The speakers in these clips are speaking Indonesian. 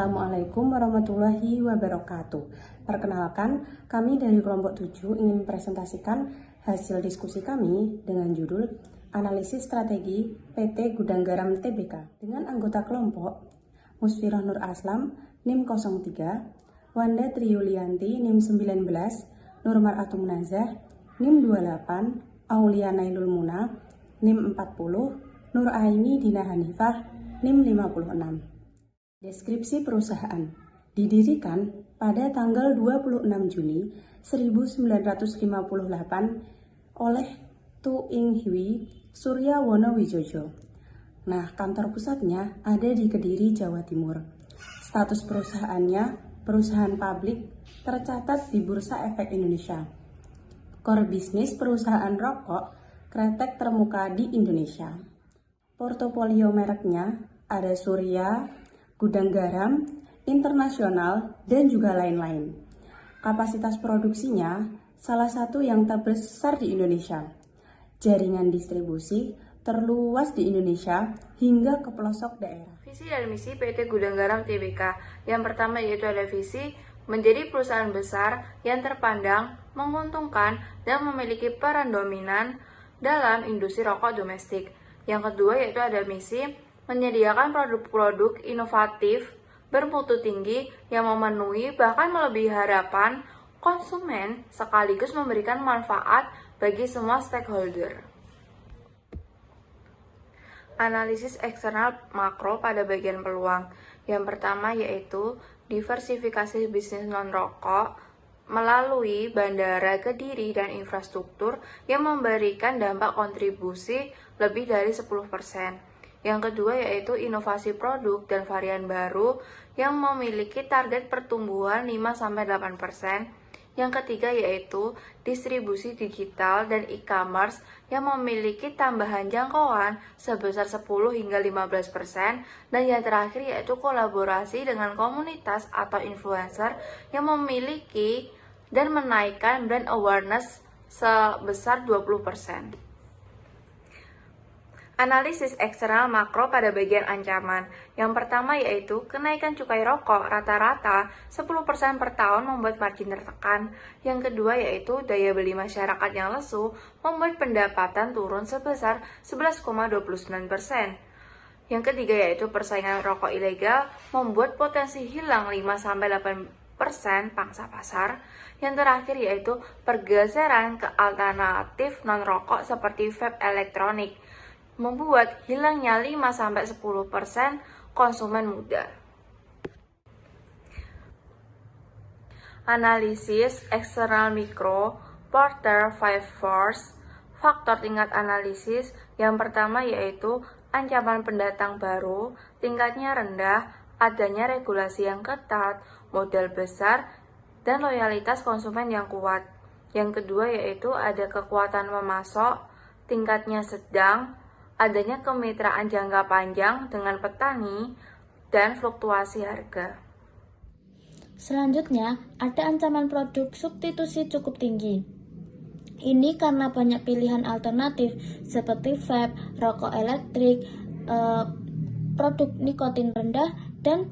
Assalamualaikum warahmatullahi wabarakatuh. Perkenalkan, kami dari kelompok 7 ingin presentasikan hasil diskusi kami dengan judul Analisis Strategi PT Gudang Garam Tbk dengan anggota kelompok Musfirah Nur Aslam, NIM 03, Wanda Triyulianti, NIM 19, Nurmar Atumnazah, NIM 28, Aulia Nailul Muna, NIM 40, Nur Aini Dina Hanifah, NIM 56. Deskripsi perusahaan didirikan pada tanggal 26 Juni 1958 oleh Tu Ing Hwi Surya Wonowijojo. Nah, kantor pusatnya ada di Kediri, Jawa Timur. Status perusahaannya perusahaan publik tercatat di Bursa Efek Indonesia. Core bisnis perusahaan rokok kretek termuka di Indonesia. Portofolio mereknya ada Surya, Gudang Garam, Internasional, dan juga lain-lain. Kapasitas produksinya salah satu yang terbesar di Indonesia. Jaringan distribusi terluas di Indonesia hingga ke pelosok daerah. Visi dan misi PT Gudang Garam Tbk. Yang pertama yaitu ada visi menjadi perusahaan besar yang terpandang, menguntungkan, dan memiliki peran dominan dalam industri rokok domestik. Yang kedua yaitu ada misi menyediakan produk-produk inovatif bermutu tinggi yang memenuhi bahkan melebihi harapan konsumen sekaligus memberikan manfaat bagi semua stakeholder. Analisis eksternal makro pada bagian peluang. Yang pertama yaitu diversifikasi bisnis non-rokok melalui bandara Kediri dan infrastruktur yang memberikan dampak kontribusi lebih dari 10%. Yang kedua yaitu inovasi produk dan varian baru yang memiliki target pertumbuhan 5-8%. Yang ketiga yaitu distribusi digital dan e-commerce yang memiliki tambahan jangkauan sebesar 10-15%. Dan yang terakhir yaitu kolaborasi dengan komunitas atau influencer yang memiliki dan menaikkan brand awareness sebesar 20%. Analisis eksternal makro pada bagian ancaman. Yang pertama yaitu kenaikan cukai rokok rata-rata 10% per tahun membuat margin tertekan. Yang kedua yaitu daya beli masyarakat yang lesu membuat pendapatan turun sebesar 11,29%. Yang ketiga yaitu persaingan rokok ilegal membuat potensi hilang 5-8% pangsa pasar. Yang terakhir yaitu pergeseran ke alternatif non-rokok seperti vape elektronik membuat hilangnya 5-10% konsumen muda. Analisis eksternal mikro, Porter 5 Force, faktor tingkat analisis. Yang pertama yaitu ancaman pendatang baru, tingkatnya rendah, adanya regulasi yang ketat, modal besar, dan loyalitas konsumen yang kuat. Yang kedua yaitu ada kekuatan memasok, tingkatnya sedang, adanya kemitraan jangka panjang dengan petani, dan fluktuasi harga. Selanjutnya, ada ancaman produk substitusi cukup tinggi. Ini karena banyak pilihan alternatif seperti vape, rokok elektrik, produk nikotin rendah, dan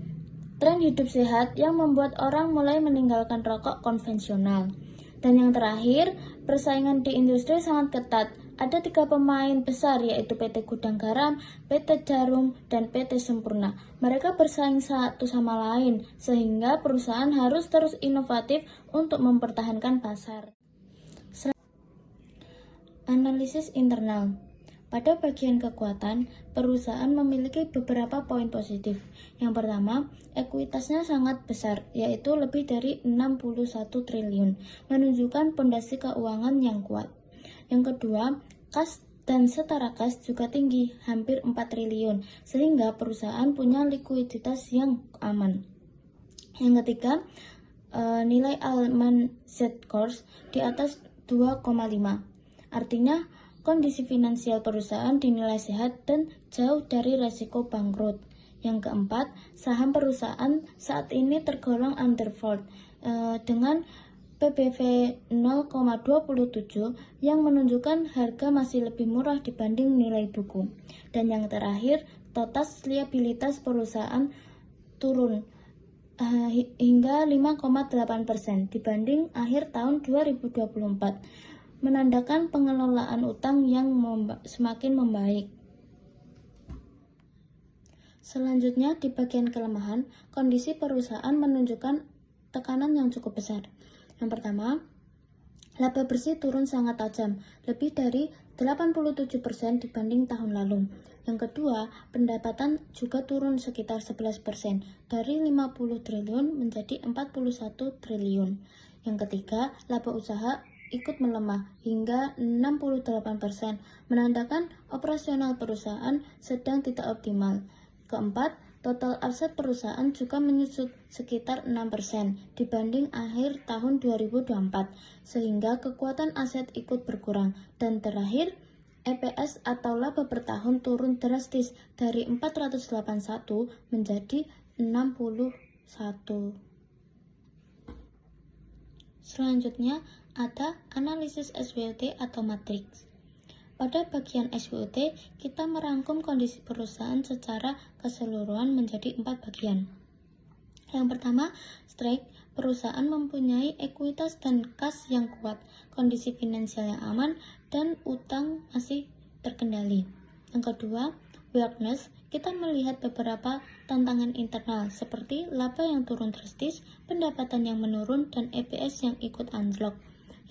tren hidup sehat yang membuat orang mulai meninggalkan rokok konvensional. Dan yang terakhir, persaingan di industri sangat ketat. Ada 3 pemain besar yaitu PT Gudang Garam, PT Jarum, dan PT Sempurna. Mereka bersaing satu sama lain sehingga perusahaan harus terus inovatif untuk mempertahankan pasar. Analisis internal. Pada bagian kekuatan, perusahaan memiliki beberapa poin positif. Yang pertama, ekuitasnya sangat besar, yaitu lebih dari 61 triliun, menunjukkan pondasi keuangan yang kuat. Yang kedua, kas dan setara kas juga tinggi, hampir 4 triliun, sehingga perusahaan punya likuiditas yang aman. Yang ketiga, nilai Alman Z-Corp di atas 2,5. Artinya, kondisi finansial perusahaan dinilai sehat dan jauh dari resiko bangkrut. Yang keempat, saham perusahaan saat ini tergolong undervalued dengan PBV 0,27 yang menunjukkan harga masih lebih murah dibanding nilai buku. Dan yang terakhir, total liabilitas perusahaan turun hingga 5,8% dibanding akhir tahun 2024, menandakan pengelolaan utang yang semakin membaik. Selanjutnya, di bagian kelemahan, kondisi perusahaan menunjukkan tekanan yang cukup besar. Yang pertama, laba bersih turun sangat tajam, lebih dari 87% dibanding tahun lalu. Yang kedua, pendapatan juga turun sekitar 11%, dari 50 triliun menjadi 41 triliun. Yang ketiga, laba usaha ikut melemah hingga 68%, menandakan operasional perusahaan sedang tidak optimal. Keempat, total aset perusahaan juga menyusut sekitar 6% dibanding akhir tahun 2024, sehingga kekuatan aset ikut berkurang. Dan terakhir, EPS atau laba per tahun turun drastis dari 481 menjadi 61. Selanjutnya ada analisis SWOT atau matriks. Pada bagian SWOT, kita merangkum kondisi perusahaan secara keseluruhan menjadi 4 bagian. Yang pertama, strength. Perusahaan mempunyai ekuitas dan kas yang kuat, kondisi finansial yang aman, dan utang masih terkendali. Yang kedua, weakness. Kita melihat beberapa tantangan internal seperti laba yang turun drastis, pendapatan yang menurun, dan EPS yang ikut anjlok.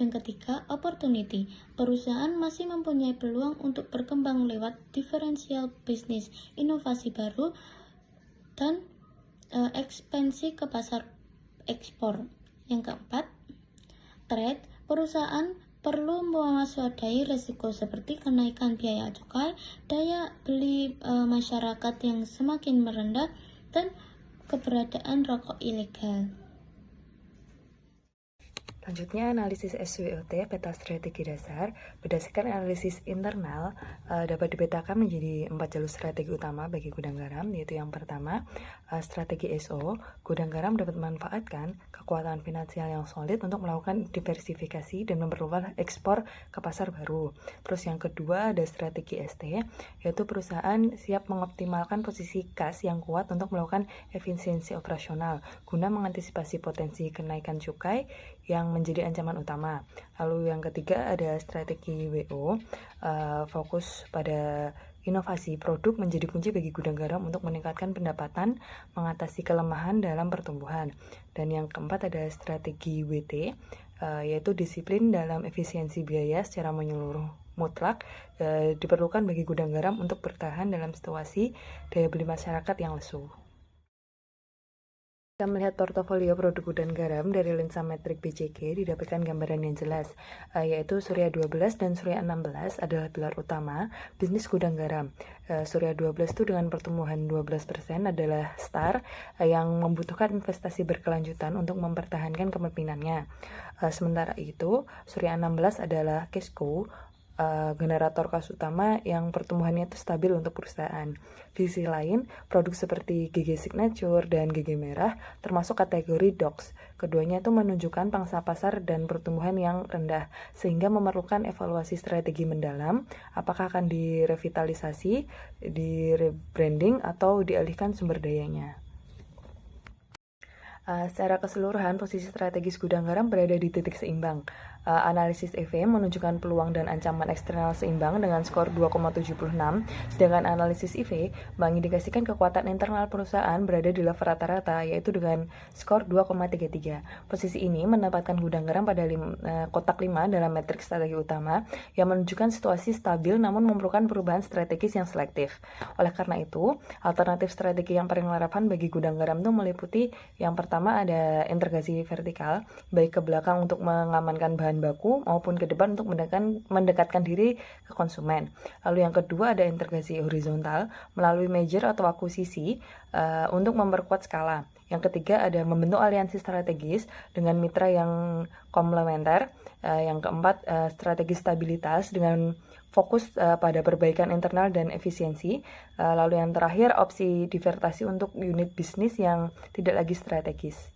Yang ketiga, opportunity. Perusahaan masih mempunyai peluang untuk berkembang lewat diferensial bisnis, inovasi baru, dan ekspansi ke pasar ekspor. Yang keempat, threat. Perusahaan perlu mewaspadai risiko seperti kenaikan biaya cukai, daya beli masyarakat yang semakin merendah, dan keberadaan rokok ilegal. Selanjutnya, analisis SWOT, peta strategi dasar. Berdasarkan analisis internal, dapat dipetakan menjadi 4 jalur strategi utama bagi gudang garam, yaitu yang pertama, strategi SO. Gudang garam dapat memanfaatkan kekuatan finansial yang solid untuk melakukan diversifikasi dan memperluas ekspor ke pasar baru. Terus yang kedua, ada strategi ST, yaitu perusahaan siap mengoptimalkan posisi kas yang kuat untuk melakukan efisiensi operasional, guna mengantisipasi potensi kenaikan cukai yang menjadi ancaman utama. Lalu yang ketiga ada strategi WO, fokus pada inovasi produk menjadi kunci bagi gudang garam untuk meningkatkan pendapatan, mengatasi kelemahan dalam pertumbuhan. Dan yang keempat ada strategi WT, yaitu disiplin dalam efisiensi biaya secara menyeluruh mutlak diperlukan bagi gudang garam untuk bertahan dalam situasi daya beli masyarakat yang lesu. Kita melihat portofolio produk gudang garam dari lensa metrik BCG didapatkan gambaran yang jelas, yaitu Surya 12 dan Surya 16 adalah pilar utama bisnis gudang garam. Surya 12 itu dengan pertumbuhan 12% adalah star yang membutuhkan investasi berkelanjutan untuk mempertahankan kepemimpinannya. Sementara itu, Surya 16 adalah cash cow, generator kas utama yang pertumbuhannya itu stabil untuk perusahaan. Di sisi lain, produk seperti GG Signature dan GG Merah termasuk kategori DOX. Keduanya itu menunjukkan pangsa pasar dan pertumbuhan yang rendah, sehingga memerlukan evaluasi strategi mendalam, apakah akan direvitalisasi, di rebranding, atau dialihkan sumber dayanya. Secara keseluruhan, posisi strategis gudang garam berada di titik seimbang. Analisis EV menunjukkan peluang dan ancaman eksternal seimbang dengan skor 2,76, sedangkan analisis IV mengindikasikan kekuatan internal perusahaan berada di level rata-rata, yaitu dengan skor 2,33. Posisi ini menempatkan gudang garam pada kotak 5 dalam matriks strategi utama, yang menunjukkan situasi stabil namun memerlukan perubahan strategis yang selektif. Oleh karena itu, alternatif strategi yang paling relevan bagi gudang garam itu meliputi yang pertama ada integrasi vertikal, baik ke belakang untuk mengamankan bahan baku maupun ke depan untuk mendekatkan diri ke konsumen. Lalu yang kedua ada integrasi horizontal melalui merger atau akuisisi untuk memperkuat skala. Yang ketiga ada membentuk aliansi strategis dengan mitra yang komplementer. Yang keempat strategi stabilitas dengan fokus pada perbaikan internal dan efisiensi. Lalu yang terakhir opsi divertasi untuk unit bisnis yang tidak lagi strategis.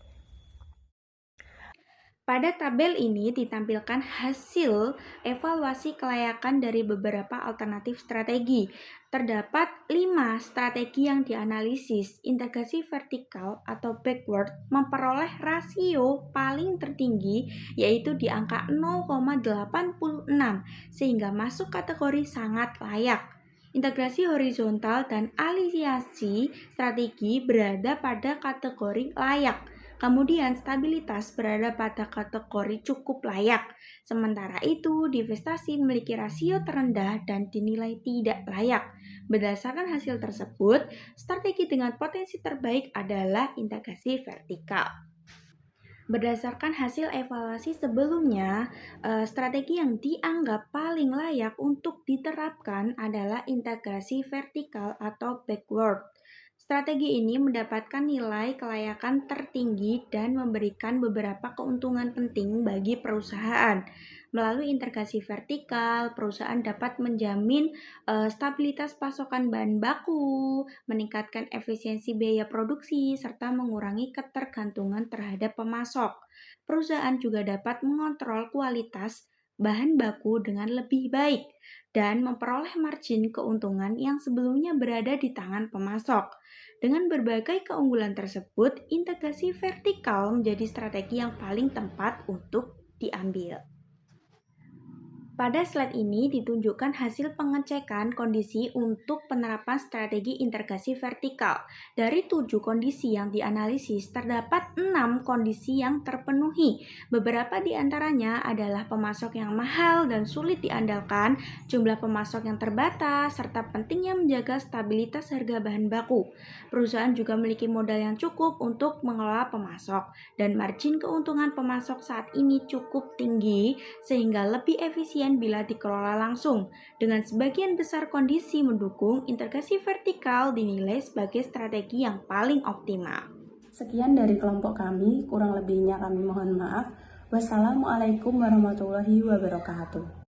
Pada tabel ini ditampilkan hasil evaluasi kelayakan dari beberapa alternatif strategi. Terdapat 5 strategi yang dianalisis. Integrasi vertikal atau backward memperoleh rasio paling tertinggi yaitu di angka 0,86 sehingga masuk kategori sangat layak. Integrasi horizontal dan aliasiasi strategi berada pada kategori layak. Kemudian stabilitas berada pada kategori cukup layak. Sementara itu, divestasi memiliki rasio terendah dan dinilai tidak layak. Berdasarkan hasil tersebut, strategi dengan potensi terbaik adalah integrasi vertikal. Berdasarkan hasil evaluasi sebelumnya, strategi yang dianggap paling layak untuk diterapkan adalah integrasi vertikal atau backward. Strategi ini mendapatkan nilai kelayakan tertinggi dan memberikan beberapa keuntungan penting bagi perusahaan. Melalui integrasi vertikal, perusahaan dapat menjamin stabilitas pasokan bahan baku, meningkatkan efisiensi biaya produksi, serta mengurangi ketergantungan terhadap pemasok. Perusahaan juga dapat mengontrol kualitas bahan baku dengan lebih baik dan memperoleh margin keuntungan yang sebelumnya berada di tangan pemasok. Dengan berbagai keunggulan tersebut, integrasi vertikal menjadi strategi yang paling tepat untuk diambil. Pada slide ini ditunjukkan hasil pengecekan kondisi untuk penerapan strategi integrasi vertikal. Dari 7 kondisi yang dianalisis, terdapat 6 kondisi yang terpenuhi. Beberapa di antaranya adalah pemasok yang mahal dan sulit diandalkan, jumlah pemasok yang terbatas, serta pentingnya menjaga stabilitas harga bahan baku. Perusahaan juga memiliki modal yang cukup untuk mengelola pemasok, dan margin keuntungan pemasok saat ini cukup tinggi, sehingga lebih efisien bila dikelola langsung. Dengan sebagian besar kondisi mendukung, integrasi vertikal dinilai sebagai strategi yang paling optimal. Sekian dari kelompok kami, kurang lebihnya kami mohon maaf. Wassalamualaikum warahmatullahi wabarakatuh.